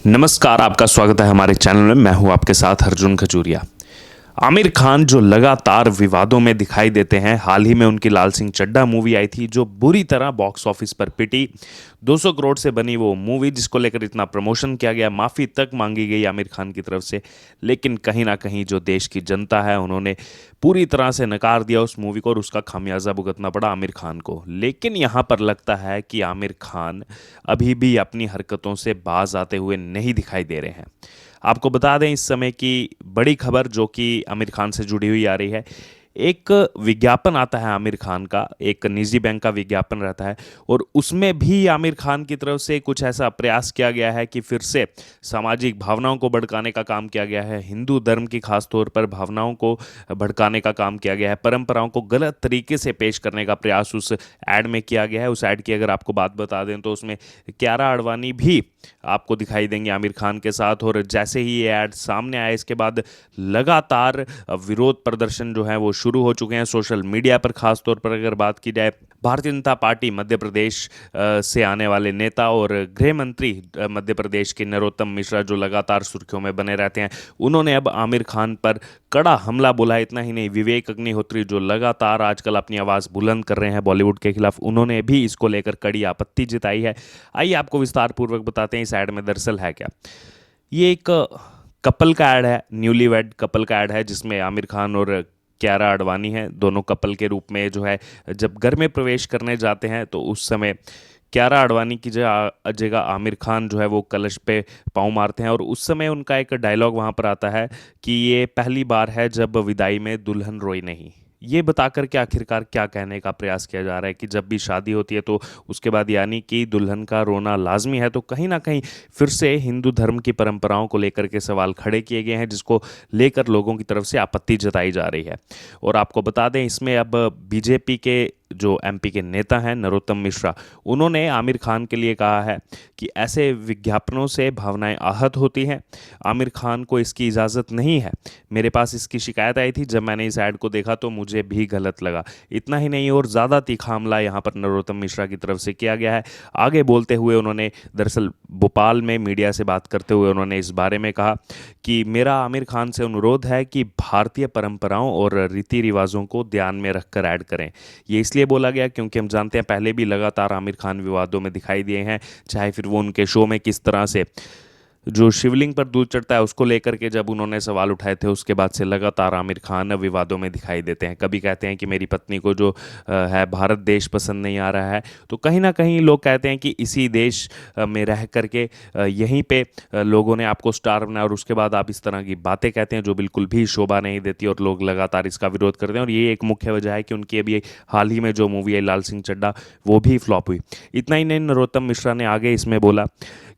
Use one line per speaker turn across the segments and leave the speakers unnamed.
नमस्कार, आपका स्वागत है हमारे चैनल में। मैं हूं आपके साथ अर्जुन खजूरिया। आमिर खान जो लगातार विवादों में दिखाई देते हैं, हाल ही में उनकी लाल सिंह चड्ढा मूवी आई थी जो बुरी तरह बॉक्स ऑफिस पर पिटी। 200 करोड़ से बनी वो मूवी जिसको लेकर इतना प्रमोशन किया गया, माफ़ी तक मांगी गई आमिर खान की तरफ से, लेकिन कहीं ना कहीं जो देश की जनता है उन्होंने पूरी तरह से नकार दिया उस मूवी को और उसका खामियाजा भुगतना पड़ा आमिर खान को। लेकिन यहाँ पर लगता है कि आमिर खान अभी भी अपनी हरकतों से बाज आते हुए नहीं दिखाई दे रहे हैं। आपको बता दें इस समय की बड़ी खबर जो कि आमिर खान से जुड़ी हुई आ रही है। एक विज्ञापन आता है आमिर खान का, एक निजी बैंक का विज्ञापन रहता है और उसमें भी आमिर खान की तरफ से कुछ ऐसा प्रयास किया गया है कि फिर से सामाजिक भावनाओं को भड़काने का काम किया गया है, हिंदू धर्म की खास तौर पर भावनाओं को भड़काने का काम किया गया है, परंपराओं को गलत तरीके से पेश करने का प्रयास उस ऐड में किया गया है। उस ऐड की अगर आपको बात बता दें तो उसमें कियारा आडवाणी भी आपको दिखाई देंगे आमिर खान के साथ। और जैसे ही ये ऐड सामने आया इसके बाद लगातार विरोध प्रदर्शन जो है वो शुरू हो चुके हैं सोशल मीडिया पर। खास तौर पर अगर बात की जाए भारतीय जनता पार्टी मध्य प्रदेश से आने वाले नेता और गृह मंत्री मध्य प्रदेश के नरोत्तम मिश्रा जो लगातार सुर्खियों में बने रहते हैं, उन्होंने अब आमिर खान पर कड़ा हमला बोला है। इतना ही नहीं, विवेक अग्निहोत्री जो लगातार आजकल अपनी आवाज़ बुलंद कर रहे हैं बॉलीवुड के खिलाफ, उन्होंने भी इसको लेकर कड़ी आपत्ति जताई है। आइए आपको विस्तार पूर्वक बताते हैं इस ऐड में दरअसल है क्या। ये एक कपल का ऐड है, न्यूली वेड कपल का ऐड है जिसमें आमिर खान और कियारा आडवाणी हैं, दोनों कपल के रूप में जो है जब घर में प्रवेश करने जाते हैं तो उस समय कियारा आडवाणी की जगह आमिर खान जो है वो कलश पे पाँव मारते हैं और उस समय उनका एक डायलॉग वहाँ पर आता है कि ये पहली बार है जब विदाई में दुल्हन रोई नहीं। ये बताकर के आखिरकार क्या कहने का प्रयास किया जा रहा है कि जब भी शादी होती है तो उसके बाद यानी कि दुल्हन का रोना लाजमी है। तो कहीं ना कहीं फिर से हिंदू धर्म की परंपराओं को लेकर के सवाल खड़े किए गए हैं जिसको लेकर लोगों की तरफ से आपत्ति जताई जा रही है। और आपको बता दें इसमें अब बीजेपी के जो एमपी के नेता हैं नरोत्तम मिश्रा, उन्होंने आमिर खान के लिए कहा है कि ऐसे विज्ञापनों से भावनाएं आहत होती हैं, आमिर खान को इसकी इजाज़त नहीं है। मेरे पास इसकी शिकायत आई थी, जब मैंने इस ऐड को देखा तो मुझे भी गलत लगा। इतना ही नहीं और ज़्यादा तीखा हमला यहाँ पर नरोत्तम मिश्रा की तरफ से किया गया है। आगे बोलते हुए उन्होंने दरअसल भोपाल में मीडिया से बात करते हुए उन्होंने इस बारे में कहा कि मेरा आमिर खान से अनुरोध है कि भारतीय परंपराओं और रीति रिवाजों को ध्यान में रखकर ऐड करें। ये इसलिए बोला गया क्योंकि हम जानते हैं पहले भी लगातार आमिर खान विवादों में दिखाई दिए हैं, चाहे फिर वो उनके शो में किस तरह से जो शिवलिंग पर दूध चढ़ता है उसको लेकर के जब उन्होंने सवाल उठाए थे, उसके बाद से लगातार आमिर खान विवादों में दिखाई देते हैं। कभी कहते हैं कि मेरी पत्नी को जो है भारत देश पसंद नहीं आ रहा है, तो कहीं ना कहीं लोग कहते हैं कि इसी देश में रह करके यहीं पे लोगों ने आपको स्टार बनाया और उसके बाद आप इस तरह की बातें कहते हैं जो बिल्कुल भी शोभा नहीं देती और लोग लगातार इसका विरोध करते हैं। और ये एक मुख्य वजह है कि उनकी अभी हाल ही में जो मूवी है लाल सिंह चड्ढा वो भी फ्लॉप हुई। इतना ही नहीं, नरोत्तम मिश्रा ने आगे इसमें बोला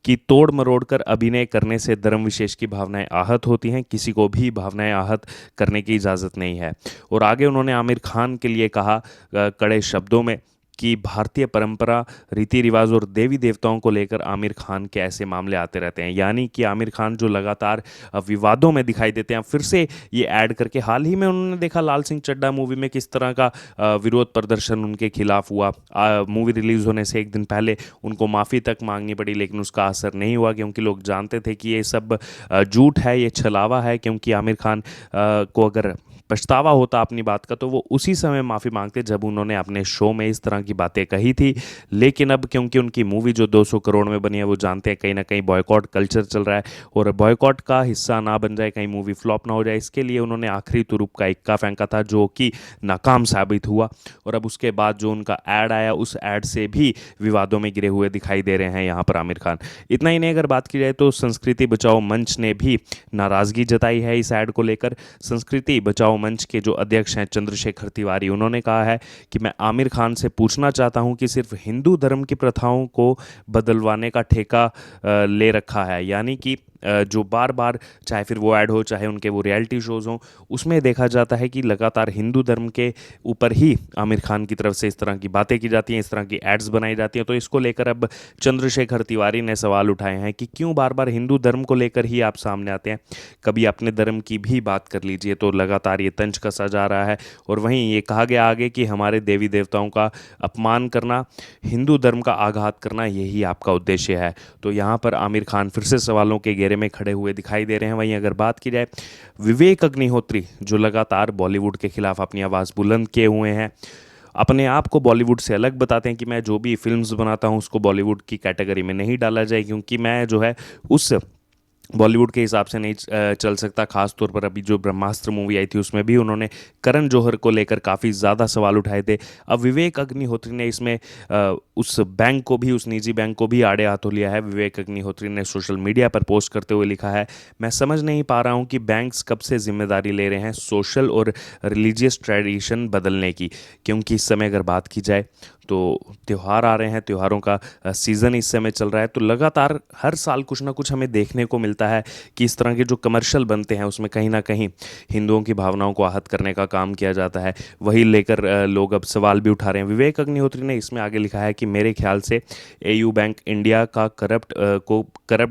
कि तोड़ मरोड़ कर अभिनय करने से धर्म विशेष की भावनाएं आहत होती हैं, किसी को भी भावनाएं आहत करने की इजाज़त नहीं है। और आगे उन्होंने आमिर खान के लिए कहा कड़े शब्दों में कि भारतीय परंपरा, रीति रिवाज और देवी देवताओं को लेकर आमिर खान के ऐसे मामले आते रहते हैं। यानी कि आमिर खान जो लगातार विवादों में दिखाई देते हैं, फिर से ये ऐड करके हाल ही में उन्होंने देखा लाल सिंह चड्ढा मूवी में किस तरह का विरोध प्रदर्शन उनके खिलाफ हुआ। मूवी रिलीज होने से एक दिन पहले उनको माफ़ी तक मांगनी पड़ी, लेकिन उसका असर नहीं हुआ क्योंकि लोग जानते थे कि ये सब झूठ है, ये छलावा है। क्योंकि आमिर खान को अगर पछतावा होता अपनी बात का तो वो उसी समय माफ़ी मांगते जब उन्होंने अपने शो में इस तरह की बातें कही थी। लेकिन अब क्योंकि उनकी मूवी जो 200 करोड़ में बनी है, वो जानते हैं कहीं ना कहीं बॉयकॉट कल्चर चल रहा है और बॉयकॉट का हिस्सा ना बन जाए, कहीं मूवी फ्लॉप ना हो जाए, इसके लिए उन्होंने आखिरी तुरुप का इक्का फेंका था जो कि नाकाम साबित हुआ। और अब उसके बाद जो उनका ऐड आया, उस ऐड से भी विवादों में गिरे हुए दिखाई दे रहे हैं यहाँ पर आमिर खान। इतना ही नहीं, अगर बात की जाए तो संस्कृति बचाओ मंच ने भी नाराज़गी जताई है इस ऐड को लेकर। संस्कृति बचाओ मंच के जो अध्यक्ष हैं चंद्रशेखर तिवारी, उन्होंने कहा है कि मैं आमिर खान से पूछना चाहता हूं कि सिर्फ हिंदू धर्म की प्रथाओं को बदलवाने का ठेका ले रखा है, यानी कि जो बार बार, चाहे फिर वो ऐड हो चाहे उनके वो रियलिटी शोज़ हों, उसमें देखा जाता है कि लगातार हिंदू धर्म के ऊपर ही आमिर खान की तरफ से इस तरह की बातें की जाती हैं, इस तरह की एड्स बनाई जाती हैं। तो इसको लेकर अब चंद्रशेखर तिवारी ने सवाल उठाए हैं कि क्यों बार बार हिंदू धर्म को लेकर ही आप सामने आते हैं, कभी अपने धर्म की भी बात कर लीजिए। तो लगातार ये तंज कसा जा रहा है और वहीं ये कहा गया आगे कि हमारे देवी देवताओं का अपमान करना, हिंदू धर्म का आघात करना, यही आपका उद्देश्य है। तो यहाँ पर आमिर खान फिर से सवालों के घेरे में खड़े हुए दिखाई दे रहे हैं। वहीं अगर बात की जाए विवेक अग्निहोत्री, जो लगातार बॉलीवुड के खिलाफ अपनी आवाज़ बुलंद किए हुए हैं, अपने आप को बॉलीवुड से अलग बताते हैं कि मैं जो भी फिल्म्स बनाता हूँ उसको बॉलीवुड की कैटेगरी में नहीं डाला जाए, क्योंकि मैं जो है उस बॉलीवुड के हिसाब से नहीं चल सकता। खास तौर पर अभी जो ब्रह्मास्त्र मूवी आई थी उसमें भी उन्होंने करण जौहर को लेकर काफ़ी ज़्यादा सवाल उठाए थे। अब विवेक अग्निहोत्री ने इसमें उस बैंक को भी, उस निजी बैंक को भी आड़े हाथों लिया है। विवेक अग्निहोत्री ने सोशल मीडिया पर पोस्ट करते हुए लिखा है, मैं समझ नहीं पा रहा हूँ कि बैंक्स कब से जिम्मेदारी ले रहे हैं सोशल और रिलीजियस ट्रेडिशन बदलने की, क्योंकि इस समय अगर बात की जाए तो त्यौहार आ रहे हैं, त्योहारों का सीज़न इस समय चल रहा है। तो लगातार हर साल कुछ ना कुछ हमें देखने को मिलता है कि इस तरह के जो कमर्शियल बनते हैं उसमें कहीं ना कहीं हिंदुओं की भावनाओं को आहत करने का काम किया जाता है। वही लेकर लोग अब सवाल भी उठा रहे हैं। विवेक अग्निहोत्री ने इसमें आगे लिखा है कि मेरे ख्याल से एयू बैंक इंडिया का करप्ट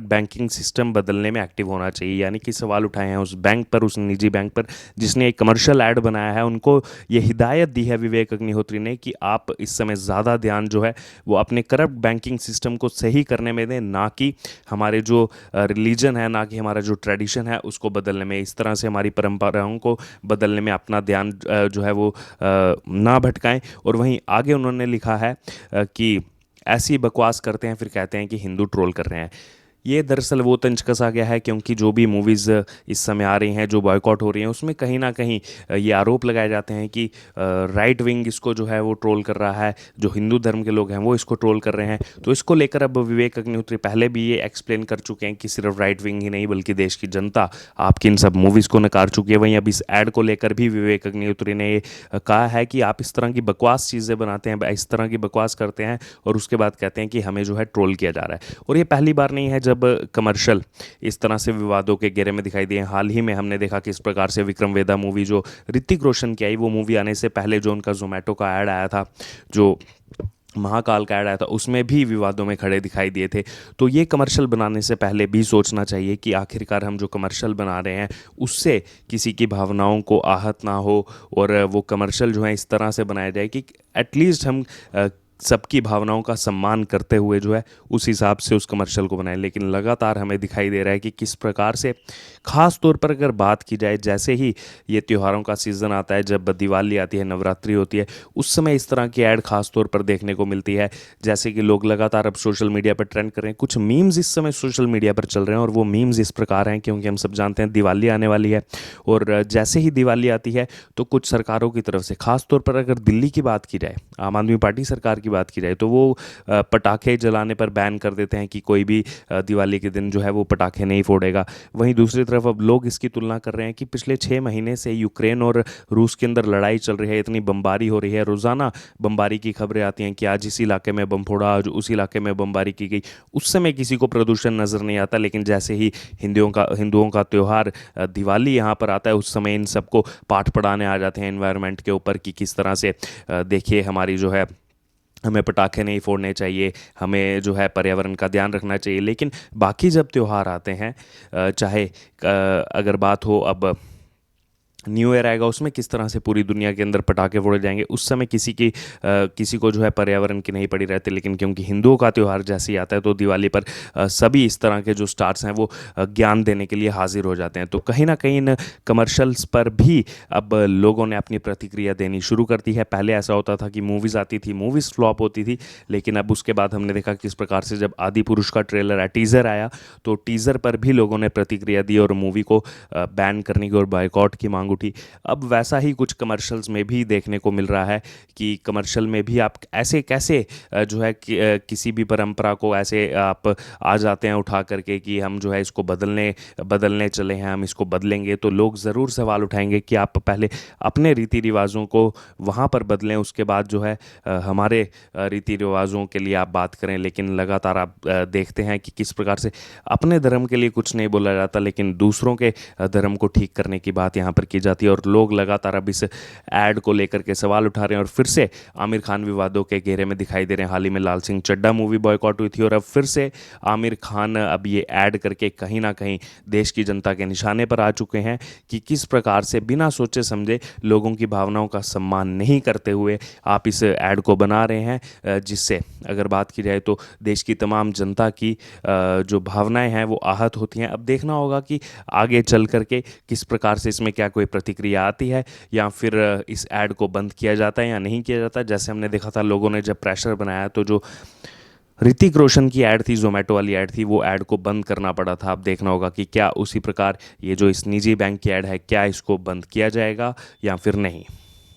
बैंकिंग सिस्टम बदलने में एक्टिव होना चाहिए। यानी कि सवाल उठाए हैं उस बैंक पर, उस निजी बैंक पर जिसने एक कमर्शियल ऐड बनाया है। उनको ये हिदायत दी है विवेक अग्निहोत्री ने कि आप इस समय ज़्यादा ध्यान जो है वो अपने करप्ट बैंकिंग सिस्टम को सही करने में दें, ना कि हमारे जो रिलीजन है, ना कि हमारा जो ट्रेडिशन है उसको बदलने में। इस तरह से हमारी परंपराओं को बदलने में अपना ध्यान जो है वो ना भटकाएं। और वहीं आगे उन्होंने लिखा है कि ऐसी बकवास करते हैं फिर कहते हैं कि हिंदू ट्रोल कर रहे हैं। ये दरअसल वो तंज कसा गया है क्योंकि जो भी मूवीज़ इस समय आ रही हैं, जो बॉयकॉट हो रही हैं, उसमें कहीं ना कहीं ये आरोप लगाए जाते हैं कि राइट विंग इसको जो है वो ट्रोल कर रहा है, जो हिंदू धर्म के लोग हैं वो इसको ट्रोल कर रहे हैं। तो इसको लेकर अब विवेक अग्निहोत्री पहले भी ये एक्सप्लेन कर चुके हैं कि सिर्फ राइट विंग ही नहीं बल्कि देश की जनता आपकी इन सब मूवीज़ को नकार चुकी है। वहीं अब इस ऐड को लेकर भी विवेक अग्निहोत्री ने ये कहा है कि आप इस तरह की बकवास चीज़ें बनाते हैं, इस तरह की बकवास करते हैं और उसके बाद कहते हैं कि हमें जो है ट्रोल किया जा रहा है। और ये पहली बार नहीं है जब कमर्शियल इस तरह से विवादों के घेरे में दिखाई दिए। हाल ही में हमने देखा कि इस प्रकार से विक्रम वेदा मूवी जो ऋतिक रोशन की आई, वो मूवी आने से पहले जो उनका जोमेटो का ऐड आया था, जो महाकाल का ऐड आया था, उसमें भी विवादों में खड़े दिखाई दिए थे। तो ये कमर्शियल बनाने से पहले भी सोचना चाहिए कि आखिरकार हम जो कमर्शियल बना रहे हैं उससे किसी की भावनाओं को आहत ना हो, और वो कमर्शियल जो है इस तरह से बनाया जाए कि एटलीस्ट हम सबकी भावनाओं का सम्मान करते हुए जो है उस हिसाब से उस कमर्शियल को बनाएं। लेकिन लगातार हमें दिखाई दे रहा है कि किस प्रकार से, ख़ास तौर पर अगर बात की जाए जैसे ही ये त्योहारों का सीज़न आता है, जब दिवाली आती है, नवरात्रि होती है, उस समय इस तरह की ऐड खास तौर पर देखने को मिलती है। जैसे कि लोग लगातार अब सोशल मीडिया पर ट्रेंड कर रहे हैं, कुछ मीम्स इस समय सोशल मीडिया पर चल रहे हैं और वो मीम्स इस प्रकार हैं, क्योंकि हम सब जानते हैं दिवाली आने वाली है और जैसे ही दिवाली आती है तो कुछ सरकारों की तरफ से, ख़ास तौर पर अगर दिल्ली की बात की जाए, आम आदमी पार्टी सरकार की बात की जाए, तो वो पटाखे जलाने पर बैन कर देते हैं कि कोई भी दिवाली के दिन जो है वो पटाखे नहीं फोड़ेगा। वहीं दूसरी तरफ अब लोग इसकी तुलना कर रहे हैं कि पिछले 6 महीने से यूक्रेन और रूस के अंदर लड़ाई चल रही है, इतनी बमबारी हो रही है, रोज़ाना बमबारी की खबरें आती हैं कि आज इस इलाके में बम फोड़ा, आज उस इलाके में बमबारी की गई। उस समय किसी को प्रदूषण नज़र नहीं आता, लेकिन जैसे ही हिंदुओं का त्यौहार दिवाली यहाँ पर आता है, उस समय इन सबको पाठ पढ़ाने आ जाते हैं एनवायरनमेंट के ऊपर कि किस तरह से देखिए हमारी जो है, हमें पटाखे नहीं फोड़ने चाहिए, हमें जो है पर्यावरण का ध्यान रखना चाहिए। लेकिन बाकी जब त्यौहार आते हैं, चाहे अगर बात हो अब न्यू ईयर आएगा, उसमें किस तरह से पूरी दुनिया के अंदर पटाखे फोड़े जाएंगे, उस समय किसी को जो है पर्यावरण की नहीं पड़ी रहती। लेकिन क्योंकि हिंदुओं का त्यौहार जैसे ही आता है तो दिवाली पर सभी इस तरह के जो स्टार्स हैं वो ज्ञान देने के लिए हाजिर हो जाते हैं। तो कहीं ना कहीं इन कमर्शल्स पर भी अब लोगों ने अपनी प्रतिक्रिया देनी शुरू कर दी है। पहले ऐसा होता था कि मूवीज़ आती थी, मूवीज़ फ्लॉप होती थी, लेकिन अब उसके बाद हमने देखा किस प्रकार से जब आदि पुरुष का ट्रेलर या टीज़र आया तो टीज़र पर भी लोगों ने प्रतिक्रिया दी और मूवी को बैन करने की और बायकॉट की मांग मांग उठी। अब वैसा ही कुछ कमर्शियल्स में भी देखने को मिल रहा है कि कमर्शियल में भी आप ऐसे कैसे जो है किसी भी परंपरा को ऐसे आप आ जाते हैं उठा करके कि हम जो है इसको बदलने बदलने चले हैं, हम इसको बदलेंगे। तो लोग ज़रूर सवाल उठाएंगे कि आप पहले अपने रीति रिवाजों को वहाँ पर बदलें, उसके बाद जो है हमारे रीति रिवाजों के लिए आप बात करें। लेकिन लगातार आप देखते हैं कि किस प्रकार से अपने धर्म के लिए कुछ नहीं बोला जाता, लेकिन दूसरों के धर्म को ठीक करने की बात यहाँ पर की जाती है। और लोग लगातार अब इस ऐड को लेकर के सवाल उठा रहे हैं और फिर से आमिर खान विवादों के घेरे में दिखाई दे रहे हैं। हाल ही में लाल सिंह चड्ढा मूवी बॉयकॉट हुई थी और अब फिर से आमिर खान अब ये ऐड करके कहीं ना कहीं देश की जनता के निशाने पर आ चुके हैं कि किस प्रकार से बिना सोचे समझे लोगों की भावनाओं का सम्मान नहीं करते हुए आप इस ऐड को बना रहे हैं, जिससे अगर बात की जाए तो देश की तमाम जनता की जो भावनाएं हैं वो आहत होती हैं। अब देखना होगा कि आगे चल करके किस प्रकार से इसमें क्या कोई प्रतिक्रिया आती है या फिर इस ऐड को बंद किया जाता है या नहीं किया जाता। जैसे हमने देखा था लोगों ने जब प्रेशर बनाया तो जो ऋतिक रोशन की ऐड थी, जोमेटो वाली ऐड थी, वो ऐड को बंद करना पड़ा था। अब देखना होगा कि क्या उसी प्रकार ये जो इस निजी बैंक की ऐड है क्या इसको बंद किया जाएगा या फिर नहीं।